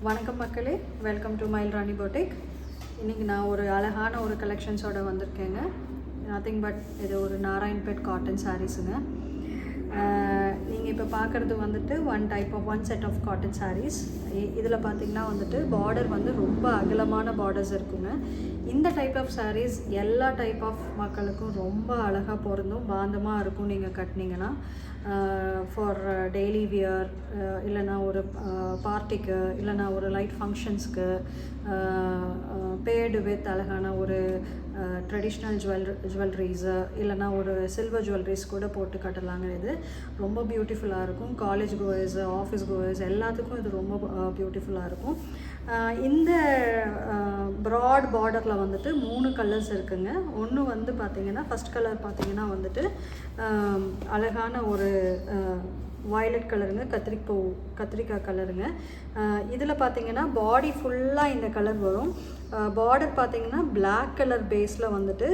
வணக்கம் மக்களே, welcome to மயில் ராணி பொட்டிக். இன்றைக்கி நான் ஒரு அழகான ஒரு கலெக்ஷன்ஸோடு வந்திருக்கேங்க. நத்திங் பட் இது ஒரு நாராயண்பேட் காட்டன் சாரீஸுங்க. நீங்கள் இப்போ பார்க்குறது வந்துட்டு one set of cotton sarees. இதில் பார்த்திங்கன்னா வந்துட்டு பார்டர் வந்து ரொம்ப அகலமான பார்டர்ஸ் இருக்குங்க. இந்த டைப் ஆஃப் சாரீஸ் எல்லா டைப் ஆஃப் மக்களுக்கும் ரொம்ப அழகாக பொருந்தும், பாந்தமாக இருக்கும். நீங்கள் கட்டினீங்கன்னா ஃபார் டெய்லி வியர், இல்லைனா ஒரு பார்ட்டிக்கு, இல்லைனா ஒரு லைட் ஃபங்க்ஷன்ஸ்க்கு, பேர்டு வித் அழகான ஒரு ட்ரெடிஷ்னல் ஜுவல்லரிஸு, இல்லைனா ஒரு சில்வர் ஜுவல்லரிஸ் கூட போட்டு கட்டலாங்க. இது ரொம்ப பியூட்டிஃபுல்லாக இருக்கும். காலேஜ் கோயர்ஸ், ஆஃபீஸ் கோயர்ஸ் எல்லாத்துக்கும் இது ரொம்ப பியூட்டிஃபுல்லாக இருக்கும். இந்த ப்ராட் பார்டரில் வந்துட்டு 3 கலர்ஸ் இருக்குங்க. ஒன்று வந்து பார்த்திங்கன்னா, ஃபஸ்ட் கலர் பார்த்திங்கன்னா வந்துட்டு அழகான ஒரு வயலட் கலருங்க, கத்திரிக்காய் கலருங்க. இதில் பார்த்திங்கன்னா பாடி ஃபுல்லாக இந்த கலர் வரும். பார்டர் பார்த்திங்கன்னா பிளாக் கலர் பேஸில் வந்துட்டு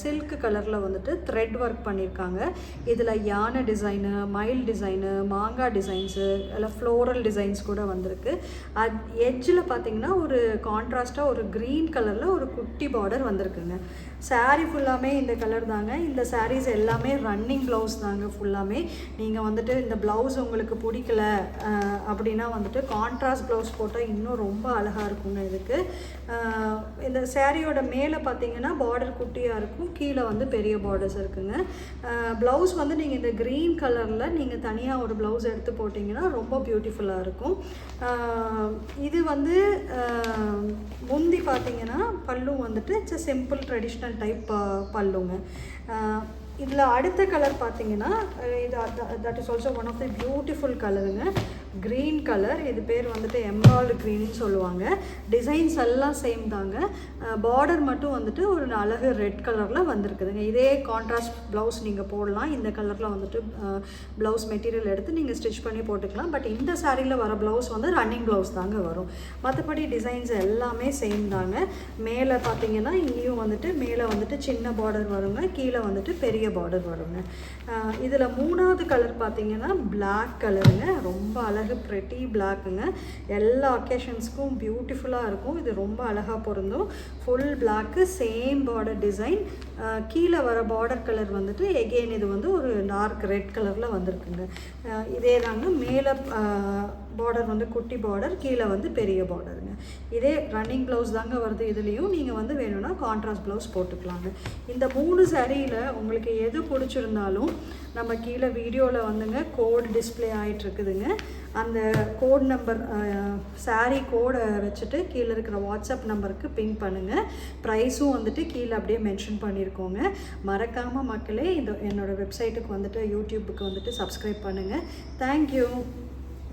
சில்க் கலரில் வந்துட்டு த்ரெட் ஒர்க் பண்ணியிருக்காங்க. இதில் யானை டிசைனு, மயில் டிசைனு, மாங்காய் டிசைன்ஸு, இல்லை ஃப்ளோரல் டிசைன்ஸ் கூட வந்திருக்கு. எட்ஜில் பார்த்திங்கன்னா ஒரு கான்ட்ராஸ்ட்டாக ஒரு க்ரீன் கலரில் ஒரு குட்டி பார்டர் வந்திருக்குங்க. சாரீ ஃபுல்லாமே இந்த கலர் தாங்க. இந்த சாரீஸ் எல்லாமே ரன்னிங் ப்ளவுஸ் தாங்க ஃபுல்லாமே. நீங்கள் வந்துட்டு இந்த ப்ளவுஸ் உங்களுக்கு பிடிக்கல அப்படின்னா வந்துட்டு கான்ட்ராஸ்ட் ப்ளவுஸ் போட்டால் இன்னும் ரொம்ப அழகாக இருக்குங்க. இதுக்கு இந்த சாரியோட மேலே பார்த்தீங்கன்னா பார்டர் குட்டியாக இருக்கும், கீழே வந்து பெரிய பார்டர்ஸ் இருக்குங்க. ப்ளவுஸ் வந்து நீங்கள் இந்த க்ரீன் கலரில் நீங்கள் தனியாக ஒரு ப்ளவுஸ் எடுத்து போட்டிங்கன்னா ரொம்ப பியூட்டிஃபுல்லாக இருக்கும். இது வந்து முந்தி பார்த்தீங்கன்னா பல்லு வந்துட்டு இட்ஸ் சிம்பிள் ட்ரெடிஷ்னல் டைப் பல்லுங்க. இதில் அடுத்த கலர் பார்த்தீங்கன்னா இது that is also one of the beautiful கலருங்க. க்ரீன் கலர், இது பேர் வந்துட்டு எம்ராய்டு க்ரீன்னு சொல்லுவாங்க. டிசைன்ஸ் எல்லாம் சேம் தாங்க. பார்டர் மட்டும் வந்துட்டு ஒரு அழகு ரெட் கலரில் வந்திருக்குதுங்க. இதே கான்ட்ராஸ்ட் ப்ளவுஸ் நீங்கள் போடலாம். இந்த கலரில் வந்துட்டு ப்ளவுஸ் மெட்டீரியல் எடுத்து நீங்கள் ஸ்டிச் பண்ணி போட்டுக்கலாம். பட் இந்த சாரியில் வர ப்ளவுஸ் வந்து ரன்னிங் ப்ளவுஸ் தாங்க வரும். மற்றபடி டிசைன்ஸ் எல்லாமே சேம் தாங்க. மேலே பார்த்தீங்கன்னா இங்கேயும் வந்துட்டு மேலே வந்துட்டு சின்ன பார்டர் வருங்க, கீழே வந்துட்டு பெரிய பார்டர் வருங்க. இதில் 3வது கலர் பார்த்தீங்கன்னா பிளாக் கலருங்க. ரொம்ப அழகு ப்ரெட்டி பிளாக்குங்க. எல்லா அக்கேஷன்ஸ்க்கும் பியூட்டிஃபுல்லாக இருக்கும். இது ரொம்ப அழகாக பொருந்தும். Full block, same border design. கீழே வர பார்டர் கலர் வந்துட்டு எகெயின் இது வந்து ஒரு டார்க் ரெட் கலரில் வந்திருக்குங்க. இதே தாங்க. மேலே பார்டர் வந்து குட்டி பார்டர், கீழே வந்து பெரிய பார்டருங்க. இதே ரன்னிங் ப்ளவுஸ் தாங்க வருது. இதுலேயும் நீங்கள் வந்து வேணும்னா கான்ட்ராஸ்ட் ப்ளவுஸ் போட்டுக்கலாங்க. இந்த 3 சாரியில் உங்களுக்கு எது பிடிச்சிருந்தாலும் நம்ம கீழே வீடியோவில் வந்துங்க கோட் டிஸ்பிளே ஆகிட்டுருக்குதுங்க. அந்த கோட் நம்பர், சாரீ கோடை வச்சுட்டு கீழே இருக்கிற வாட்ஸ்அப் நம்பருக்கு பின் பண்ணுங்கள். ப்ரைஸும் வந்துட்டு கீழே அப்படியே மென்ஷன் பண்ணியிருக்கோங்க. மறக்காமல் மக்களே என்னோடய வெப்சைட்டுக்கு வந்துட்டு, யூடியூப்புக்கு வந்துட்டு சப்ஸ்கிரைப் பண்ணுங்கள். தேங்க்யூ.